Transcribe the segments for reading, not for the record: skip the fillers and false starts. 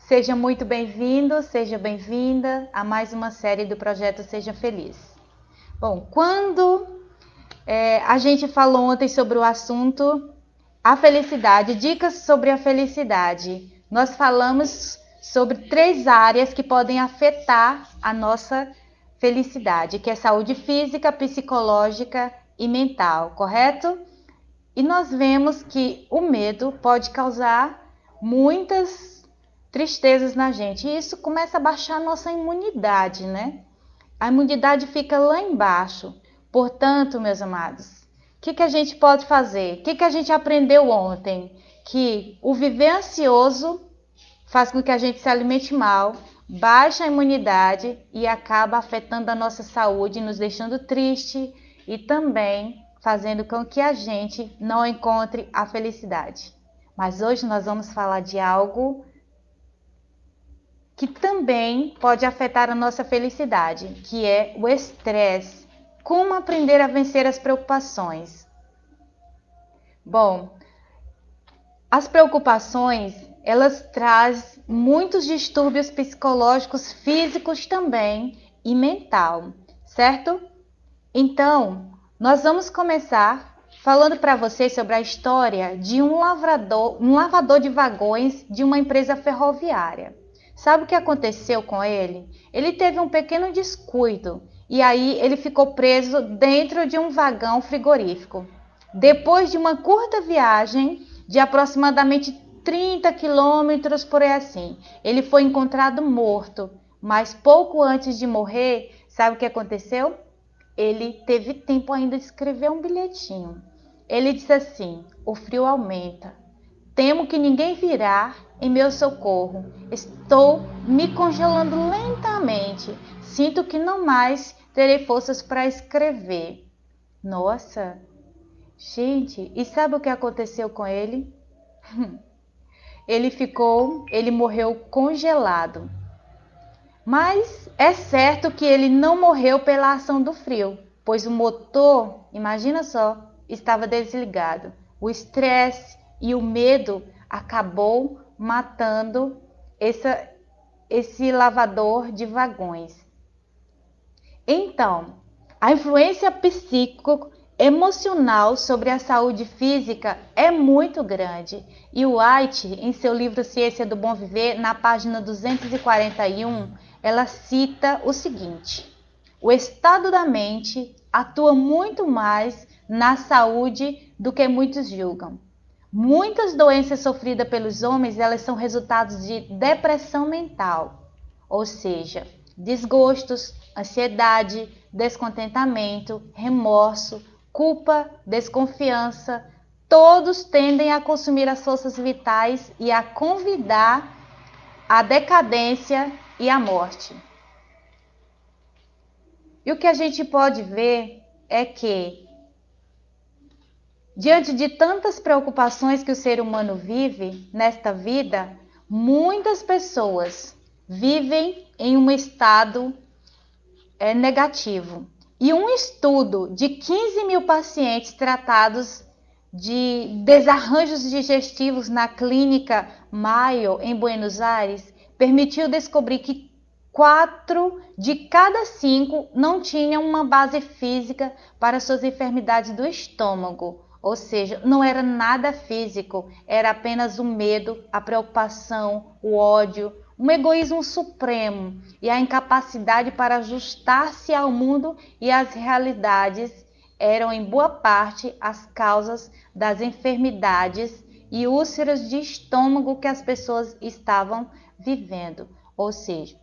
Seja muito bem-vindo, seja bem-vinda a mais uma série do projeto Seja Feliz. Bom, quando a gente falou ontem sobre o assunto a felicidade, dicas sobre a felicidade, nós falamos sobre 3 áreas que podem afetar a nossa felicidade, que é saúde física, psicológica e mental, correto? E nós vemos que o medo pode causar muitas tristezas na gente. E isso começa a baixar a nossa imunidade, né? A imunidade fica lá embaixo. Portanto, meus amados, o que a gente pode fazer? O que a gente aprendeu ontem? Que o viver ansioso faz com que a gente se alimente mal, baixa a imunidade e acaba afetando a nossa saúde, nos deixando triste e também fazendo com que a gente não encontre a felicidade. Mas hoje nós vamos falar de algo que também pode afetar a nossa felicidade, que é o estresse. Como aprender a vencer as preocupações? Bom, as preocupações, elas trazem muitos distúrbios psicológicos, físicos também e mental, certo? Então, nós vamos começar falando para vocês sobre a história de um lavador de vagões de uma empresa ferroviária. Sabe o que aconteceu com ele? Ele teve um pequeno descuido e aí ele ficou preso dentro de um vagão frigorífico. Depois de uma curta viagem de aproximadamente 30 quilômetros por aí assim, ele foi encontrado morto, mas pouco antes de morrer, sabe o que aconteceu? Ele teve tempo ainda de escrever um bilhetinho. Ele disse assim: o frio aumenta. Temo que ninguém virá em meu socorro. Estou me congelando lentamente. Sinto que não mais terei forças para escrever. Nossa, gente, e sabe o que aconteceu com ele? Ele morreu congelado. Mas é certo que ele não morreu pela ação do frio, pois o motor, imagina só, estava desligado. O estresse e o medo acabou matando esse lavador de vagões. Então, a influência psicoemocional sobre a saúde física é muito grande. E o White, em seu livro Ciência do Bom Viver, na página 241, ela cita o seguinte: o estado da mente atua muito mais na saúde do que muitos julgam. Muitas doenças sofridas pelos homens, elas são resultados de depressão mental, ou seja, desgostos, ansiedade, descontentamento, remorso, culpa, desconfiança, todos tendem a consumir as forças vitais e a convidar a decadência e a morte. E o que a gente pode ver é que, diante de tantas preocupações que o ser humano vive nesta vida, muitas pessoas vivem em um estado negativo. E um estudo de 15 mil pacientes tratados de desarranjos digestivos na clínica Mayo, em Buenos Aires, permitiu descobrir que 4 de cada 5 não tinham uma base física para suas enfermidades do estômago. Ou seja, não era nada físico, era apenas o medo, a preocupação, o ódio, um egoísmo supremo e a incapacidade para ajustar-se ao mundo e às realidades eram em boa parte as causas das enfermidades e úlceras de estômago que as pessoas estavam vivendo. Ou seja,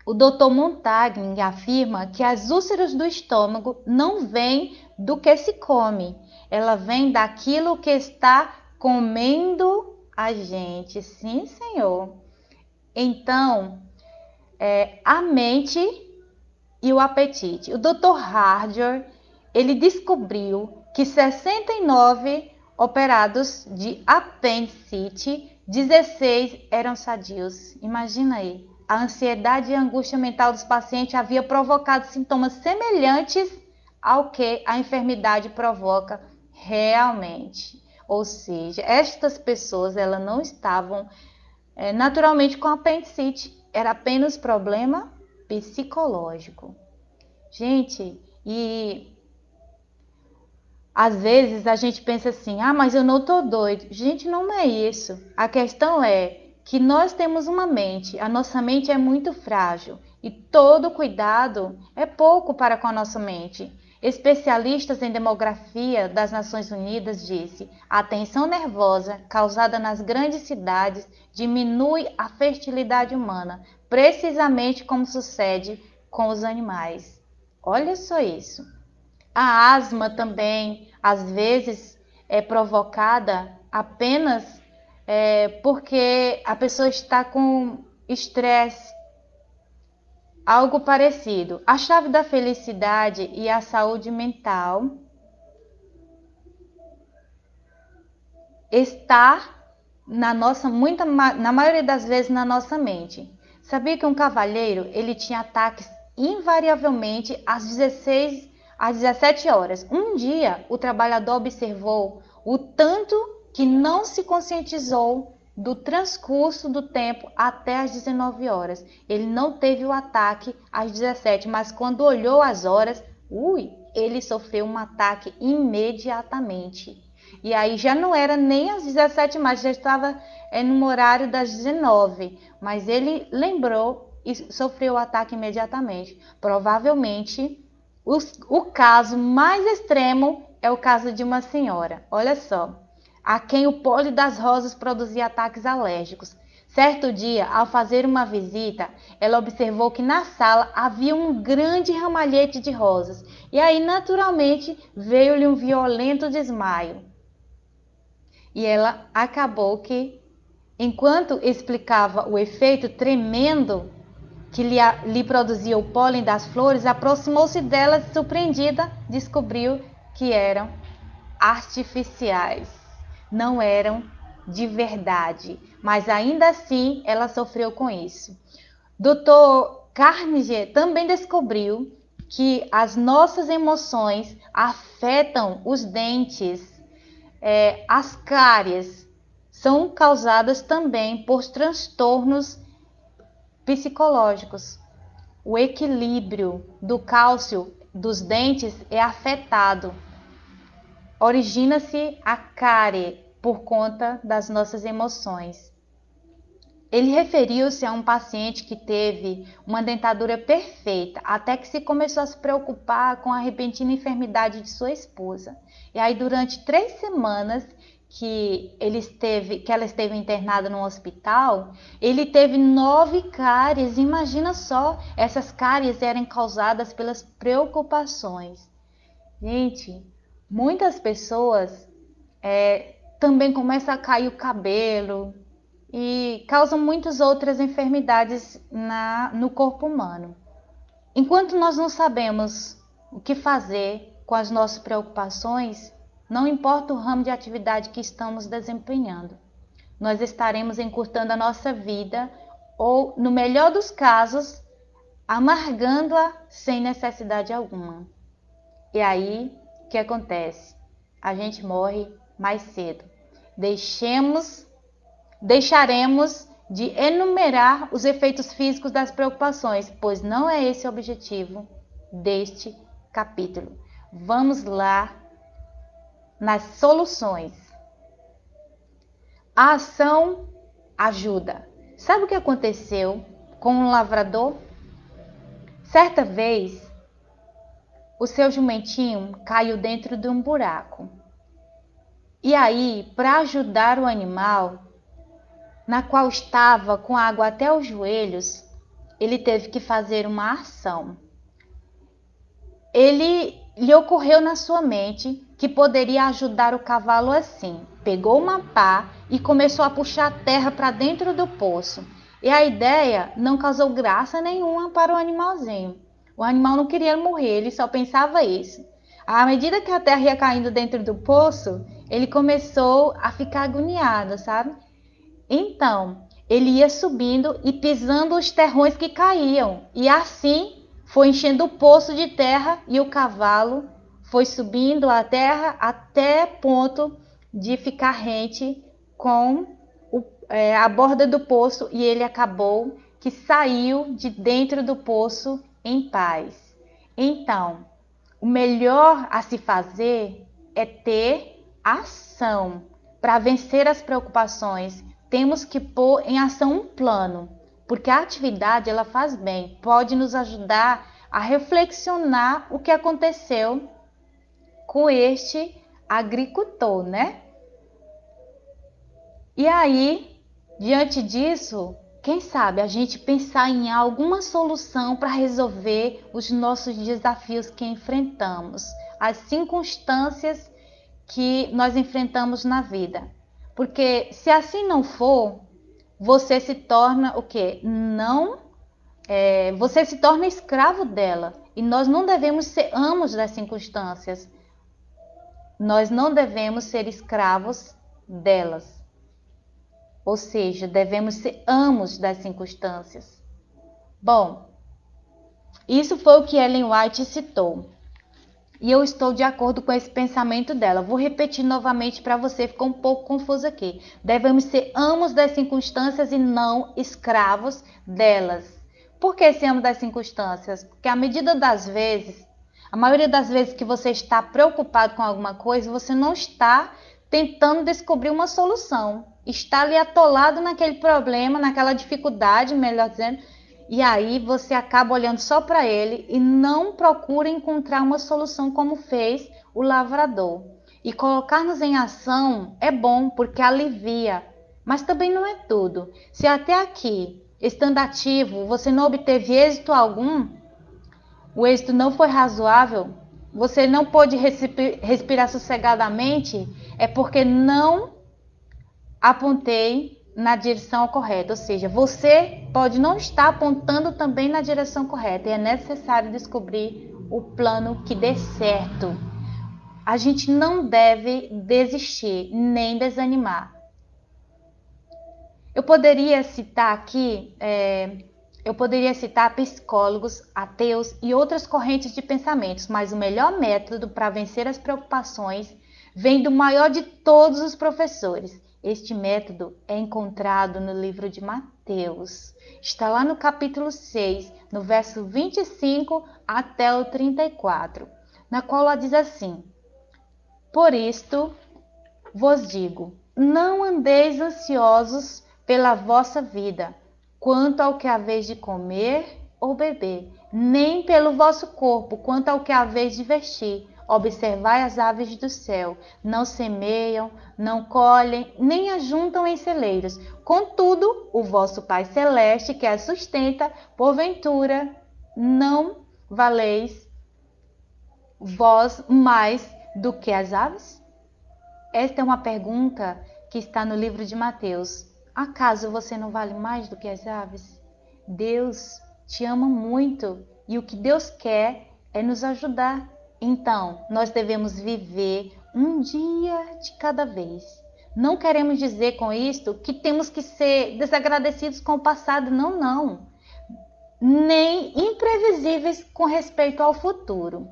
o Dr. Montagni afirma que as úlceras do estômago não vêm do que se come, ela vem daquilo que está comendo a gente. Sim, senhor. Então, a mente e o apetite. O Dr. Harder, ele descobriu que 69 operados de apendicite, 16 eram sadios. Imagina aí. A ansiedade e a angústia mental dos pacientes havia provocado sintomas semelhantes ao que a enfermidade provoca realmente. Ou seja, estas pessoas elas não estavam naturalmente com apendicite. Era apenas problema psicológico. Gente, e às vezes a gente pensa assim, mas eu não tô doido. Gente, não é isso. A questão é que nós temos uma mente, a nossa mente é muito frágil e todo cuidado é pouco para com a nossa mente. Especialistas em demografia das Nações Unidas dizem: a tensão nervosa causada nas grandes cidades diminui a fertilidade humana, precisamente como sucede com os animais. Olha só isso. A asma também, às vezes, é provocada apenas porque a pessoa está com estresse, algo parecido. A chave da felicidade e a saúde mental está na maioria das vezes na nossa mente. Sabia que um cavalheiro, ele tinha ataques invariavelmente às 17 horas. Um dia, o trabalhador observou o tanto que não se conscientizou do transcurso do tempo até às 19 horas. Ele não teve o ataque às 17, mas quando olhou as horas, ele sofreu um ataque imediatamente. E aí já não era nem às 17 mais, já estava no horário das 19. Mas ele lembrou e sofreu o ataque imediatamente. Provavelmente, o caso mais extremo é o caso de uma senhora. Olha só, a quem o pólen das rosas produzia ataques alérgicos. Certo dia, ao fazer uma visita, ela observou que na sala havia um grande ramalhete de rosas. E aí, naturalmente, veio-lhe um violento desmaio. E ela acabou que, enquanto explicava o efeito tremendo que lhe produzia o pólen das flores, aproximou-se dela surpreendida, descobriu que eram artificiais, não eram de verdade, mas ainda assim ela sofreu com isso. Dr. Carnegie também descobriu que as nossas emoções afetam os dentes. As cáries são causadas também por transtornos psicológicos. O equilíbrio do cálcio dos dentes é afetado. Origina-se a cárie por conta das nossas emoções. Ele referiu-se a um paciente que teve uma dentadura perfeita, até que se começou a se preocupar com a repentina enfermidade de sua esposa. E aí, durante 3 semanas que ela esteve internada no hospital, ele teve 9 cáries. Imagina só, essas cáries eram causadas pelas preocupações. Gente, muitas pessoas também começam a cair o cabelo e causam muitas outras enfermidades no corpo humano. Enquanto nós não sabemos o que fazer com as nossas preocupações, não importa o ramo de atividade que estamos desempenhando, nós estaremos encurtando a nossa vida ou, no melhor dos casos, amargando-a sem necessidade alguma. E aí, o que acontece? A gente morre mais cedo. Deixaremos de enumerar os efeitos físicos das preocupações, pois não é esse o objetivo deste capítulo. Vamos lá nas soluções. A ação ajuda. Sabe o que aconteceu com um lavrador? Certa vez, o seu jumentinho caiu dentro de um buraco. E aí, para ajudar o animal, na qual estava com água até os joelhos, ele teve que fazer uma ação. Lhe ocorreu na sua mente que poderia ajudar o cavalo assim. Pegou uma pá e começou a puxar a terra para dentro do poço. E a ideia não causou graça nenhuma para o animalzinho. O animal não queria morrer, ele só pensava isso. À medida que a terra ia caindo dentro do poço, ele começou a ficar agoniado, sabe? Então, ele ia subindo e pisando os terrões que caíam. E assim foi enchendo o poço de terra e o cavalo foi subindo a terra até ponto de ficar rente com à borda do poço e ele acabou que saiu de dentro do poço em paz. Então, o melhor a se fazer é ter ação. Para vencer as preocupações, temos que pôr em ação um plano, porque a atividade ela faz bem, pode nos ajudar a reflexionar o que aconteceu com este agricultor, né? E aí, diante disso, quem sabe a gente pensar em alguma solução para resolver os nossos desafios que enfrentamos, as circunstâncias que nós enfrentamos na vida. Porque se assim não for, você se torna o quê? Você se torna escravo dela. E nós não devemos ser amos das circunstâncias. Nós não devemos ser escravos delas. Ou seja, devemos ser amos das circunstâncias. Bom, isso foi o que Ellen White citou. E eu estou de acordo com esse pensamento dela. Vou repetir novamente para você, ficou um pouco confuso aqui. Devemos ser amos das circunstâncias e não escravos delas. Por que ser amo das circunstâncias? Porque à medida das vezes, a maioria das vezes que você está preocupado com alguma coisa, você não está tentando descobrir uma solução. Está ali atolado naquele problema, naquela dificuldade, melhor dizendo, e aí você acaba olhando só para ele e não procura encontrar uma solução como fez o lavrador. E colocar-nos em ação é bom porque alivia, mas também não é tudo. Se até aqui, estando ativo, você não obteve êxito algum, o êxito não foi razoável, você não pôde respirar sossegadamente, é porque não apontei na direção correta, ou seja, você pode não estar apontando também na direção correta e é necessário descobrir o plano que dê certo. A gente não deve desistir nem desanimar. Eu poderia citar psicólogos, ateus e outras correntes de pensamentos, mas o melhor método para vencer as preocupações vem do maior de todos os professores. Este método é encontrado no livro de Mateus. Está lá no capítulo 6, no verso 25 até o 34, na qual ela diz assim: Por isto vos digo, não andeis ansiosos pela vossa vida, quanto ao que haveis de comer ou beber, nem pelo vosso corpo, quanto ao que haveis de vestir. Observai as aves do céu, não semeiam, não colhem, nem ajuntam em celeiros. Contudo, o vosso Pai Celeste, que as sustenta, porventura, não valeis vós mais do que as aves? Esta é uma pergunta que está no livro de Mateus. Acaso você não vale mais do que as aves? Deus te ama muito e o que Deus quer é nos ajudar. Então, nós devemos viver um dia de cada vez. Não queremos dizer com isto que temos que ser desagradecidos com o passado, não. Nem imprevisíveis com respeito ao futuro.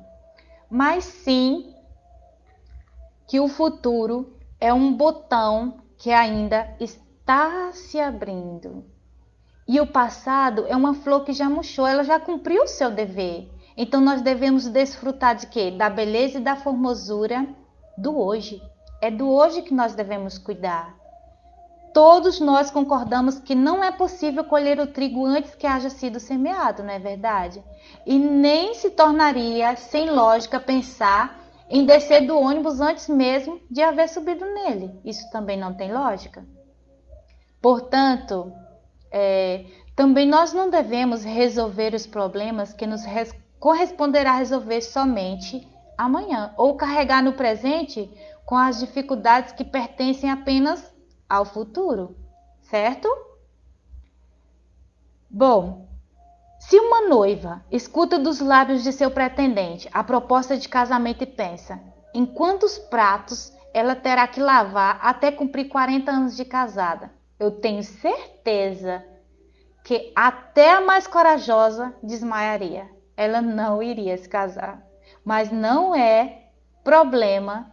Mas sim que o futuro é um botão que ainda está se abrindo. E o passado é uma flor que já murchou, ela já cumpriu o seu dever. Então nós devemos desfrutar de quê? Da beleza e da formosura do hoje. É do hoje que nós devemos cuidar. Todos nós concordamos que não é possível colher o trigo antes que haja sido semeado, não é verdade? E nem se tornaria sem lógica pensar em descer do ônibus antes mesmo de haver subido nele. Isso também não tem lógica. Portanto, também nós não devemos resolver os problemas que nos corresponderá resolver somente amanhã, ou carregar no presente com as dificuldades que pertencem apenas ao futuro, certo? Bom, se uma noiva escuta dos lábios de seu pretendente a proposta de casamento e pensa em quantos pratos ela terá que lavar até cumprir 40 anos de casada, eu tenho certeza que até a mais corajosa desmaiaria. Ela não iria se casar. Mas não é problema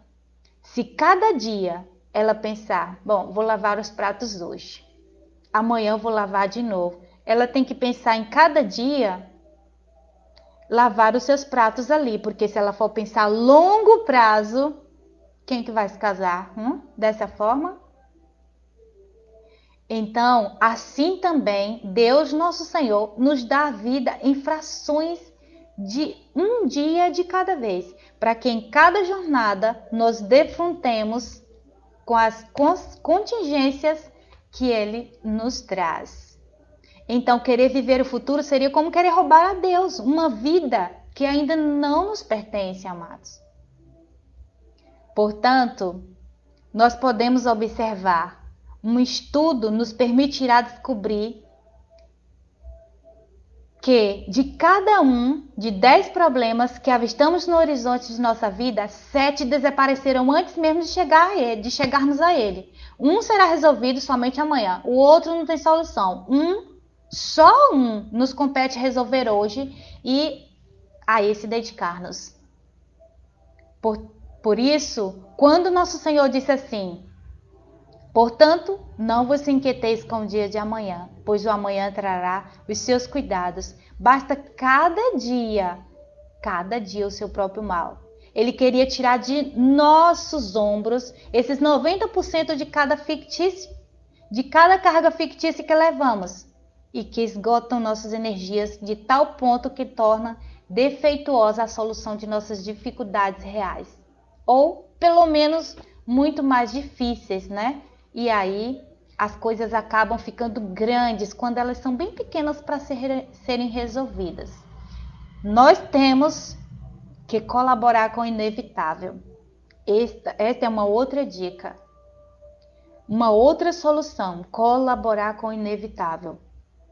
se cada dia ela pensar, bom, vou lavar os pratos hoje. amanhã eu vou lavar de novo. Ela tem que pensar em cada dia lavar os seus pratos ali, porque se ela for pensar a longo prazo, quem que vai se casar? Dessa forma? Então, assim também, Deus nosso Senhor nos dá a vida em frações de um dia de cada vez, para que em cada jornada nos defrontemos com as contingências que Ele nos traz. Então, querer viver o futuro seria como querer roubar a Deus, uma vida que ainda não nos pertence, amados. Portanto, nós podemos observar, um estudo nos permitirá descobrir que de cada de 10 problemas que avistamos no horizonte de nossa vida, 7 desapareceram antes mesmo de chegarmos a ele. Um será resolvido somente amanhã, o outro não tem solução. Só um nos compete resolver hoje e a esse dedicar-nos. Por isso, quando nosso Senhor disse assim: portanto, não vos inquieteis com o dia de amanhã, pois o amanhã trará os seus cuidados. Basta cada dia o seu próprio mal. Ele queria tirar de nossos ombros esses 90% de cada carga fictícia que levamos e que esgotam nossas energias de tal ponto que torna defeituosa a solução de nossas dificuldades reais. Ou, pelo menos, muito mais difíceis, né? E aí as coisas acabam ficando grandes quando elas são bem pequenas para serem resolvidas. Nós temos que colaborar com o inevitável. Esta é uma outra dica. Uma outra solução, colaborar com o inevitável.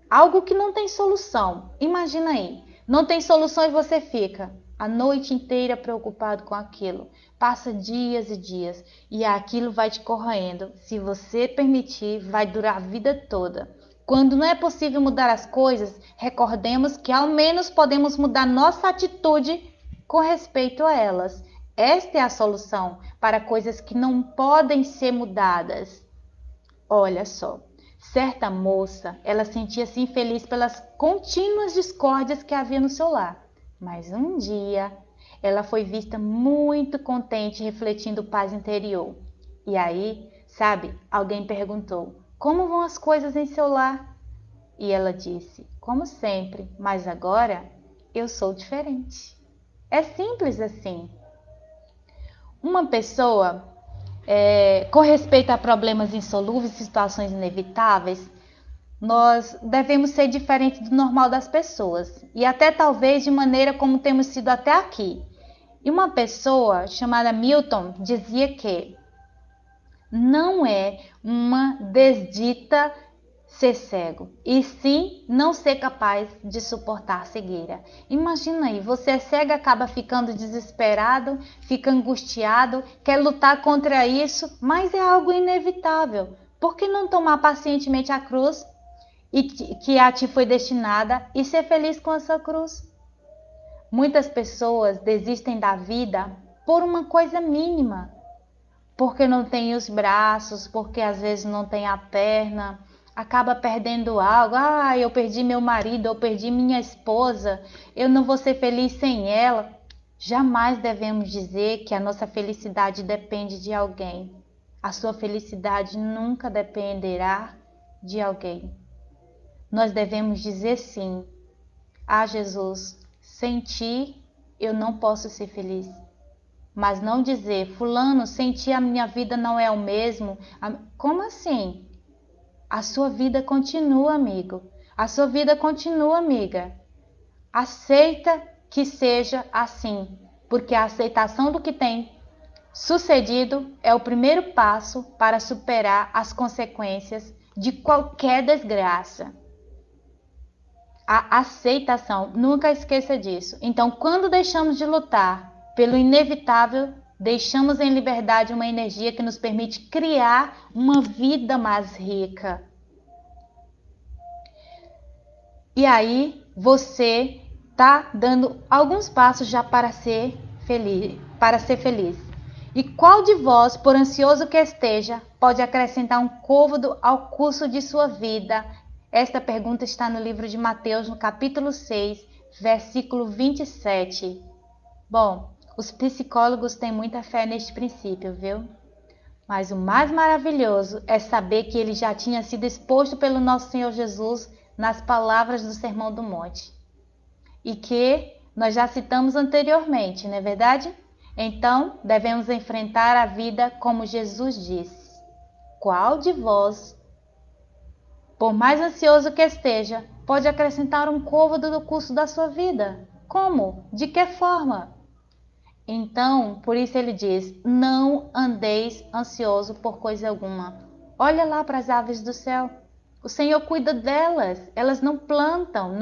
Algo que não tem solução. Imagina aí, não tem solução e você fica a noite inteira preocupado com aquilo. Passa dias e dias e aquilo vai te corroendo. Se você permitir, vai durar a vida toda. Quando não é possível mudar as coisas, recordemos que ao menos podemos mudar nossa atitude com respeito a elas. Esta é a solução para coisas que não podem ser mudadas. Olha só, certa moça, ela sentia-se infeliz pelas contínuas discórdias que havia no seu lar. Mas um dia, ela foi vista muito contente, refletindo paz interior. E aí, sabe, alguém perguntou: como vão as coisas em seu lar? E ela disse: como sempre, mas agora eu sou diferente. É simples assim. Uma pessoa, com respeito a problemas insolúveis e situações inevitáveis, nós devemos ser diferentes do normal das pessoas e até talvez de maneira como temos sido até aqui. E uma pessoa chamada Milton dizia que não é uma desdita ser cego, e sim não ser capaz de suportar a cegueira. Imagina aí, você é cego, acaba ficando desesperado, fica angustiado, quer lutar contra isso, mas é algo inevitável. Por que não tomar pacientemente a cruz e que a ti foi destinada e ser feliz com a sua cruz? Muitas pessoas desistem da vida por uma coisa mínima, porque não tem os braços, porque às vezes não tem a perna, acaba perdendo algo. Eu perdi meu marido, eu perdi minha esposa, eu não vou ser feliz sem ela. Jamais devemos dizer que a nossa felicidade depende de alguém. A sua felicidade nunca dependerá de alguém. Nós devemos dizer sim: Jesus, sem ti eu não posso ser feliz. Mas não dizer: fulano, sem ti a minha vida não é o mesmo. Como assim? A sua vida continua, amigo. A sua vida continua, amiga. Aceita que seja assim, porque a aceitação do que tem sucedido é o primeiro passo para superar as consequências de qualquer desgraça. A aceitação, nunca esqueça disso. Então, quando deixamos de lutar pelo inevitável, deixamos em liberdade uma energia que nos permite criar uma vida mais rica. E aí, você está dando alguns passos já para ser feliz. E qual de vós, por ansioso que esteja, pode acrescentar um côvado ao curso de sua vida? Esta pergunta está no livro de Mateus, no capítulo 6, versículo 27. Bom, os psicólogos têm muita fé neste princípio, viu? Mas o mais maravilhoso é saber que ele já tinha sido exposto pelo nosso Senhor Jesus nas palavras do Sermão do Monte. E que nós já citamos anteriormente, não é verdade? Então, devemos enfrentar a vida como Jesus disse. Qual de vós, por mais ansioso que esteja, pode acrescentar um côvado no curso da sua vida? Como? De que forma? Então, por isso ele diz, não andeis ansioso por coisa alguma. Olha lá para as aves do céu. O Senhor cuida delas. Elas não plantam,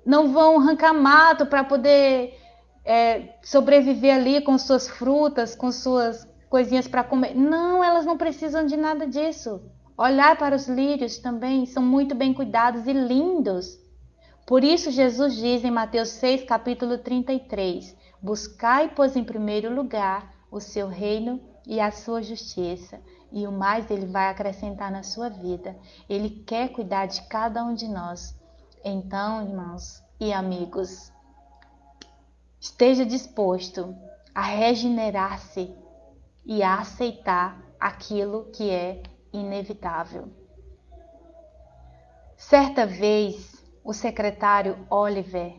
não vão arrancar mato para poder sobreviver ali com suas frutas, com suas coisinhas para comer. Não, elas não precisam de nada disso. Olhar para os lírios também, são muito bem cuidados e lindos. Por isso Jesus diz em Mateus 6, capítulo 33, buscai, pois, em primeiro lugar o seu reino e a sua justiça, e o mais ele vai acrescentar na sua vida. Ele quer cuidar de cada um de nós. Então, irmãos e amigos, esteja disposto a regenerar-se e a aceitar aquilo que é inevitável. Certa vez, o secretário Oliver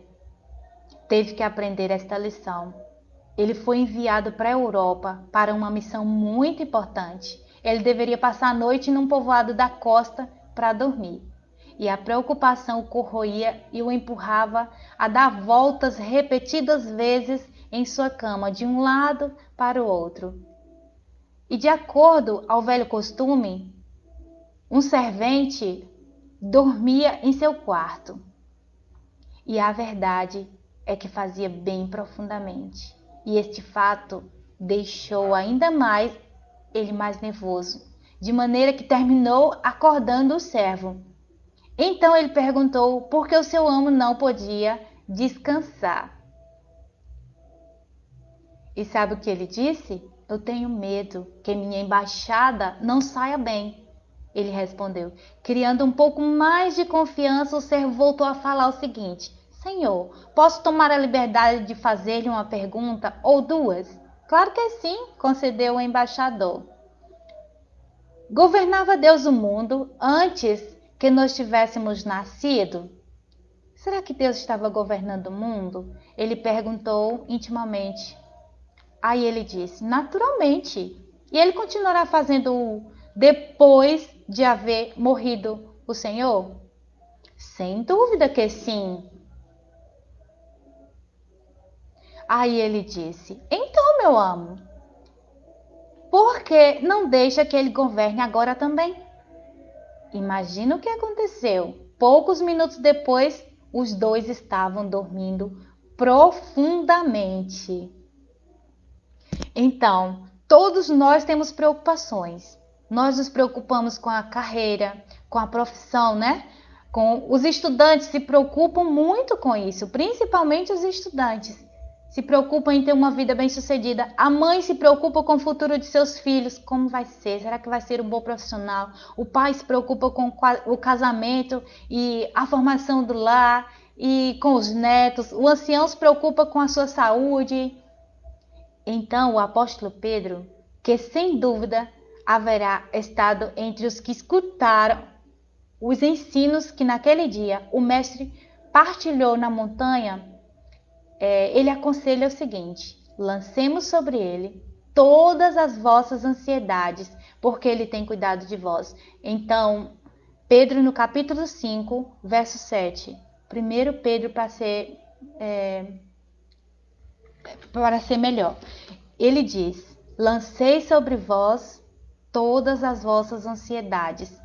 teve que aprender esta lição. Ele foi enviado para a Europa para uma missão muito importante. Ele deveria passar a noite num povoado da costa para dormir. E a preocupação o corroía e o empurrava a dar voltas repetidas vezes em sua cama, de um lado para o outro. E de acordo ao velho costume, um servente dormia em seu quarto. E a verdade é que fazia bem profundamente. E este fato deixou ainda mais ele mais nervoso, de maneira que terminou acordando o servo. Então ele perguntou por que o seu amo não podia descansar. E sabe o que ele disse? Eu tenho medo que minha embaixada não saia bem. Ele respondeu. Criando um pouco mais de confiança, o servo voltou a falar o seguinte: Senhor, posso tomar a liberdade de fazer-lhe uma pergunta ou duas? Claro que sim, concedeu o embaixador. Governava Deus o mundo antes que nós tivéssemos nascido? Será que Deus estava governando o mundo? Ele perguntou intimamente. Aí ele disse, naturalmente. E ele continuará fazendo depois de haver morrido o Senhor? Sem dúvida que sim. Aí ele disse, então, meu amo, por que não deixa que ele governe agora também? Imagina o que aconteceu. Poucos minutos depois, os dois estavam dormindo profundamente. Então, todos nós temos preocupações. Nós nos preocupamos com a carreira, com a profissão, né? Os estudantes se preocupam muito com isso, principalmente os estudantes. Se preocupam em ter uma vida bem-sucedida. A mãe se preocupa com o futuro de seus filhos. Como vai ser? Será que vai ser um bom profissional? O pai se preocupa com o casamento e a formação do lar e com os netos. O ancião se preocupa com a sua saúde. Então o apóstolo Pedro, que sem dúvida haverá estado entre os que escutaram os ensinos que naquele dia o mestre partilhou na montanha, ele aconselha o seguinte: lancemos sobre ele todas as vossas ansiedades, porque ele tem cuidado de vós. Então, Pedro no capítulo 5, verso 7. 1 Pedro para ser melhor. Ele diz, lancei sobre vós todas as vossas ansiedades.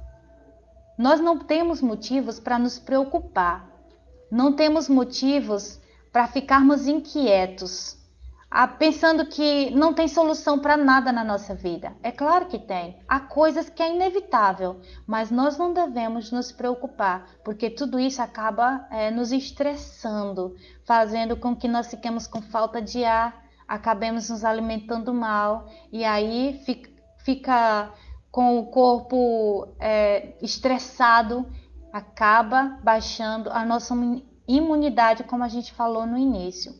Nós não temos motivos para nos preocupar. Não temos motivos para ficarmos inquietos, pensando que não tem solução para nada na nossa vida. É claro que tem. Há coisas que é inevitável, mas nós não devemos nos preocupar, porque tudo isso acaba nos estressando, fazendo com que nós fiquemos com falta de ar, acabemos nos alimentando mal e aí fica com o corpo estressado, acaba baixando a nossa imunidade, como a gente falou no início.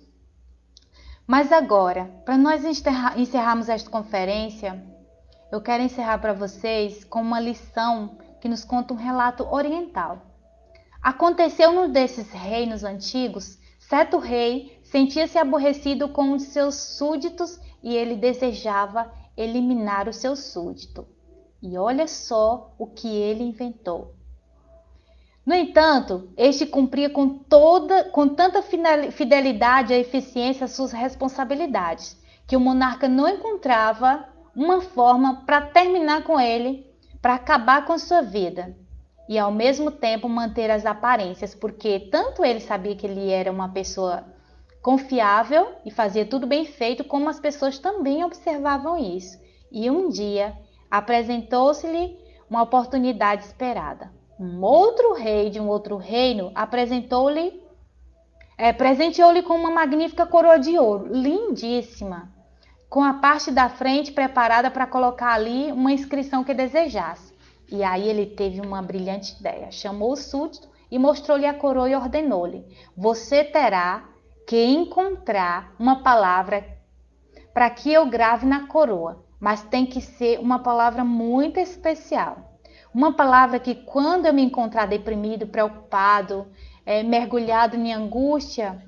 Mas agora, para nós encerrarmos esta conferência, eu quero encerrar para vocês com uma lição que nos conta um relato oriental. Aconteceu num desses reinos antigos, certo rei sentia-se aborrecido com um de seus súditos e ele desejava eliminar o seu súdito. E olha só o que ele inventou. No entanto, este cumpria com tanta fidelidade e eficiência as suas responsabilidades, que o monarca não encontrava uma forma para terminar com ele, para acabar com sua vida e ao mesmo tempo manter as aparências, porque tanto ele sabia que ele era uma pessoa confiável e fazia tudo bem feito, como as pessoas também observavam isso. E um dia apresentou-se-lhe uma oportunidade esperada. Um outro rei de um outro reino presenteou-lhe com uma magnífica coroa de ouro, lindíssima, com a parte da frente preparada para colocar ali uma inscrição que desejasse. E aí ele teve uma brilhante ideia. Chamou o súdito e mostrou-lhe a coroa e ordenou-lhe: você terá que encontrar uma palavra para que eu grave na coroa, mas tem que ser uma palavra muito especial. Uma palavra que quando eu me encontrar deprimido, preocupado, mergulhado em angústia,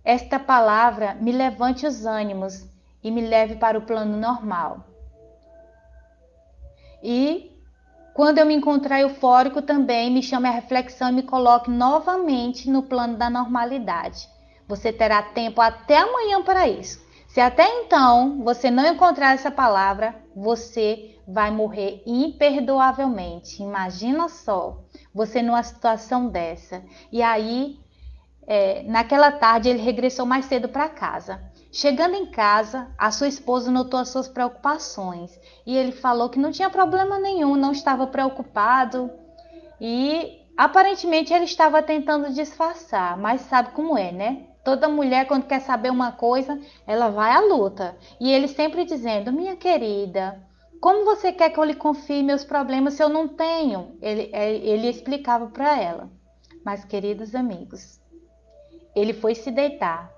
esta palavra me levante os ânimos e me leve para o plano normal. E quando eu me encontrar eufórico também, me chame a reflexão e me coloque novamente no plano da normalidade. Você terá tempo até amanhã para isso. Se até então você não encontrar essa palavra, você vai morrer imperdoavelmente. Imagina só, você numa situação dessa. E aí, naquela tarde, ele regressou mais cedo para casa. Chegando em casa, a sua esposa notou as suas preocupações e ele falou que não tinha problema nenhum, não estava preocupado e aparentemente ele estava tentando disfarçar, mas sabe como é, né? Toda mulher, quando quer saber uma coisa, ela vai à luta. E ele sempre dizendo: minha querida, como você quer que eu lhe confie meus problemas se eu não tenho? Ele explicava para ela. Mas, queridos amigos, ele foi se deitar.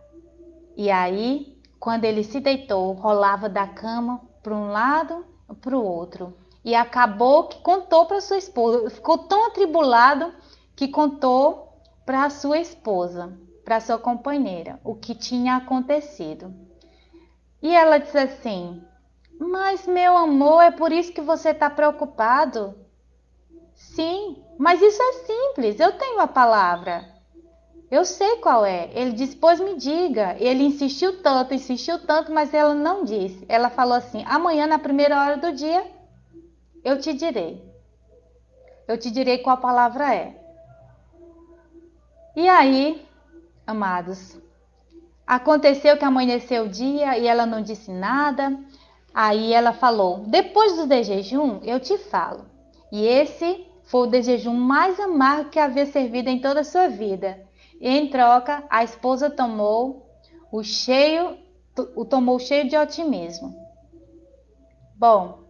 E aí, quando ele se deitou, rolava da cama para um lado e para o outro. E acabou que contou para sua esposa. Ficou tão atribulado que contou para a sua esposa, para sua companheira, o que tinha acontecido. E ela disse assim: mas meu amor, é por isso que você está preocupado? Sim, mas isso é simples, eu tenho a palavra. Eu sei qual é. Ele disse: pois me diga. Ele insistiu tanto, mas ela não disse. Ela falou assim: amanhã, na primeira hora do dia, eu te direi. Eu te direi qual palavra é. E aí, amados, aconteceu que amanheceu o dia e ela não disse nada. Aí ela falou: depois do jejum, eu te falo. E esse foi o jejum mais amargo que havia servido em toda a sua vida. E em troca, a esposa tomou cheio de otimismo. Bom,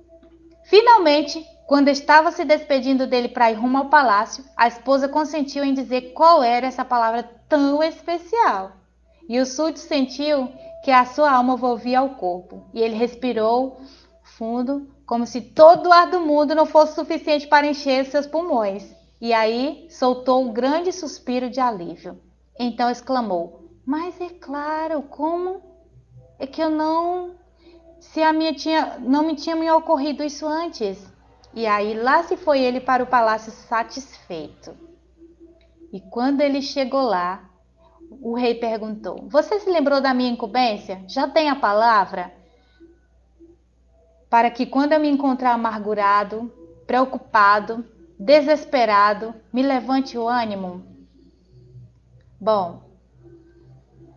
finalmente, quando estava se despedindo dele para ir rumo ao palácio, a esposa consentiu em dizer qual era essa palavra tão especial. E o súdito sentiu que a sua alma volvia ao corpo. E ele respirou fundo, como se todo o ar do mundo não fosse suficiente para encher seus pulmões. E aí soltou um grande suspiro de alívio. Então exclamou: mas é claro, como é que eu não... se não me tinha me ocorrido isso antes? E aí lá se foi ele para o palácio satisfeito. E quando ele chegou lá, o rei perguntou: você se lembrou da minha incumbência? Já tem a palavra? Para que quando eu me encontrar amargurado, preocupado, desesperado, me levante o ânimo? Bom,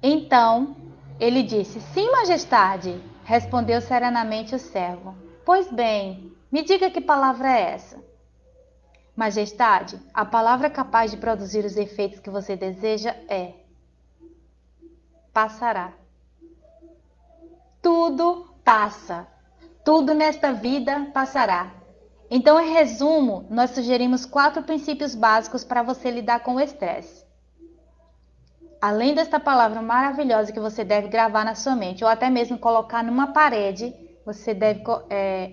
então ele disse: sim, majestade, respondeu serenamente o servo. Pois bem, me diga que palavra é essa? Majestade, a palavra capaz de produzir os efeitos que você deseja é: passará. Tudo passa. Tudo nesta vida passará. Então, em resumo, nós sugerimos 4 princípios básicos para você lidar com o estresse. Além desta palavra maravilhosa que você deve gravar na sua mente, ou até mesmo colocar numa parede, você deve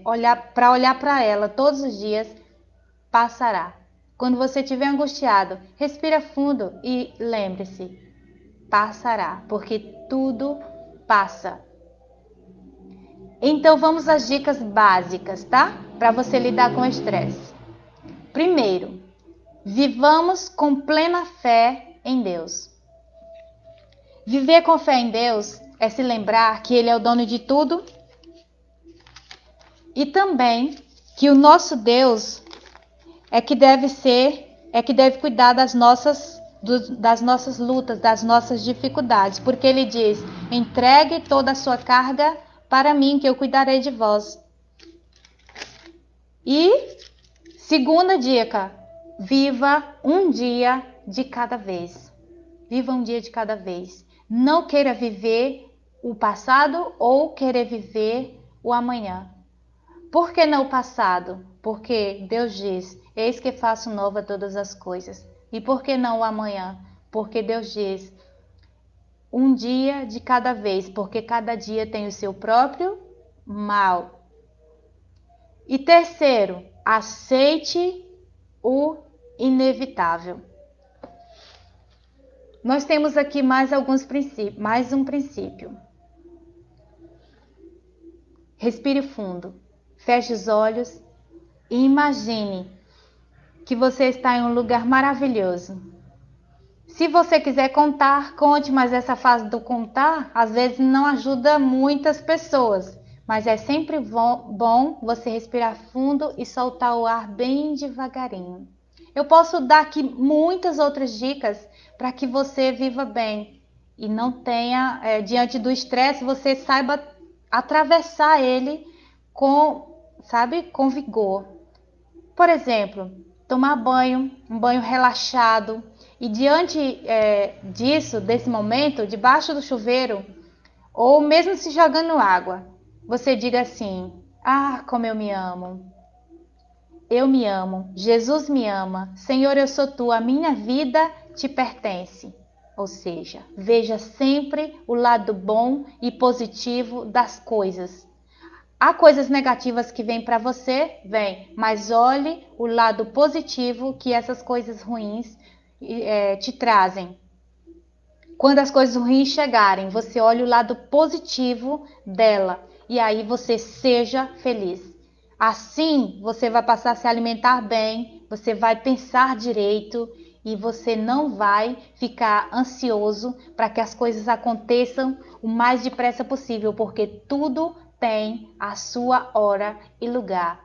olhar para ela todos os dias, passará. Quando você estiver angustiado, respira fundo e lembre-se, passará, porque tudo passa. Então vamos às dicas básicas, tá? Para você lidar com o estresse. Primeiro, vivamos com plena fé em Deus. Viver com fé em Deus é se lembrar que Ele é o dono de tudo e também que o nosso Deus é que deve cuidar das nossas lutas, das nossas dificuldades, porque Ele diz: entregue toda a sua carga para mim, que eu cuidarei de vós. E segunda dica, viva um dia de cada vez. Viva um dia de cada vez. Não queira viver o passado ou querer viver o amanhã. Por que não o passado? Porque Deus diz: eis que faço nova todas as coisas. E por que não o amanhã? Porque Deus diz: um dia de cada vez, porque cada dia tem o seu próprio mal. E terceiro, aceite o inevitável. Nós temos aqui mais um princípio. Respire fundo, feche os olhos e imagine que você está em um lugar maravilhoso. Se você quiser contar, conte, mas essa fase do contar às vezes não ajuda muitas pessoas. Mas é sempre bom você respirar fundo e soltar o ar bem devagarinho. Eu posso dar aqui muitas outras dicas para que você viva bem e não tenha, diante do estresse, você saiba atravessar ele com vigor. Por exemplo, tomar banho, um banho relaxado. E diante desse momento, debaixo do chuveiro, ou mesmo se jogando água, você diga assim: ah, como eu me amo. Eu me amo, Jesus me ama, Senhor, eu sou tua, a minha vida te pertence. Ou seja, veja sempre o lado bom e positivo das coisas. Há coisas negativas que vêm para você? Vem, mas olhe o lado positivo que essas coisas ruins te trazem. Quando as coisas ruins chegarem, você olhe o lado positivo dela e aí você seja feliz. Assim, você vai passar a se alimentar bem, você vai pensar direito e você não vai ficar ansioso para que as coisas aconteçam o mais depressa possível, porque tudo tem a sua hora e lugar.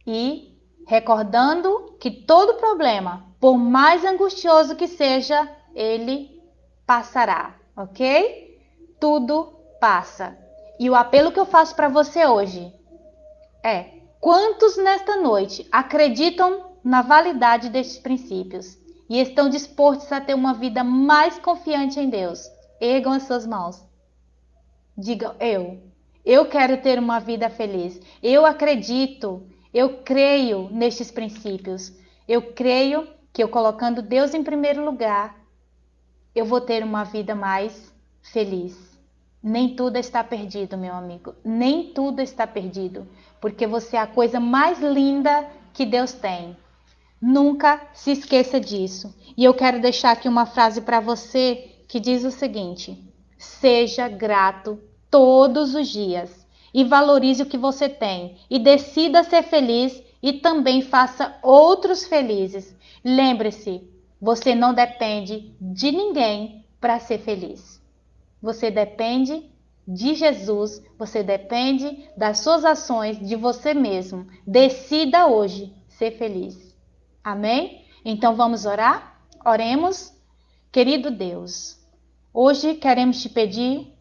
E recordando que todo problema, por mais angustioso que seja, ele passará, ok? Tudo passa. E o apelo que eu faço para você hoje é: quantos nesta noite acreditam na validade destes princípios e estão dispostos a ter uma vida mais confiante em Deus? Ergam as suas mãos. Digam: eu quero ter uma vida feliz. Eu acredito, eu creio nestes princípios. Eu creio que eu colocando Deus em primeiro lugar, eu vou ter uma vida mais feliz. Nem tudo está perdido, meu amigo. Nem tudo está perdido. Porque você é a coisa mais linda que Deus tem. Nunca se esqueça disso. E eu quero deixar aqui uma frase para você que diz o seguinte: seja grato todos os dias e valorize o que você tem. E decida ser feliz e também faça outros felizes. Lembre-se, você não depende de ninguém para ser feliz. Você depende de Jesus, você depende das suas ações, de você mesmo. Decida hoje ser feliz. Amém? Então vamos orar? Oremos. Querido Deus, hoje queremos te pedir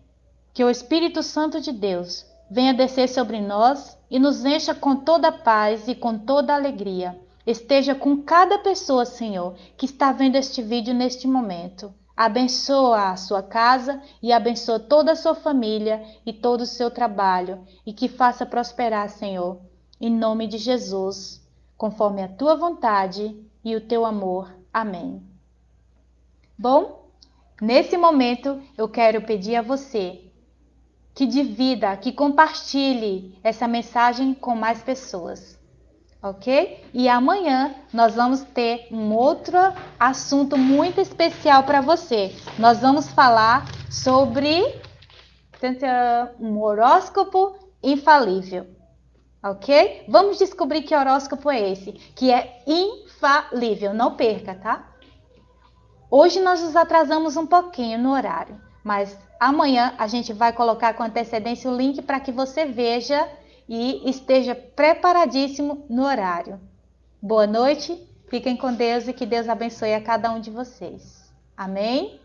que o Espírito Santo de Deus venha descer sobre nós e nos encha com toda a paz e com toda a alegria. Esteja com cada pessoa, Senhor, que está vendo este vídeo neste momento. Abençoa a sua casa e abençoa toda a sua família e todo o seu trabalho e que faça prosperar, Senhor, em nome de Jesus, conforme a tua vontade e o teu amor. Amém. Bom, nesse momento eu quero pedir a você que divida, que compartilhe essa mensagem com mais pessoas. Ok? E amanhã nós vamos ter um outro assunto muito especial para você. Nós vamos falar sobre um horóscopo infalível. Ok? Vamos descobrir que horóscopo é esse, que é infalível. Não perca, tá? Hoje nós nos atrasamos um pouquinho no horário, mas amanhã a gente vai colocar com antecedência o link para que você veja e esteja preparadíssimo no horário. Boa noite, fiquem com Deus e que Deus abençoe a cada um de vocês. Amém?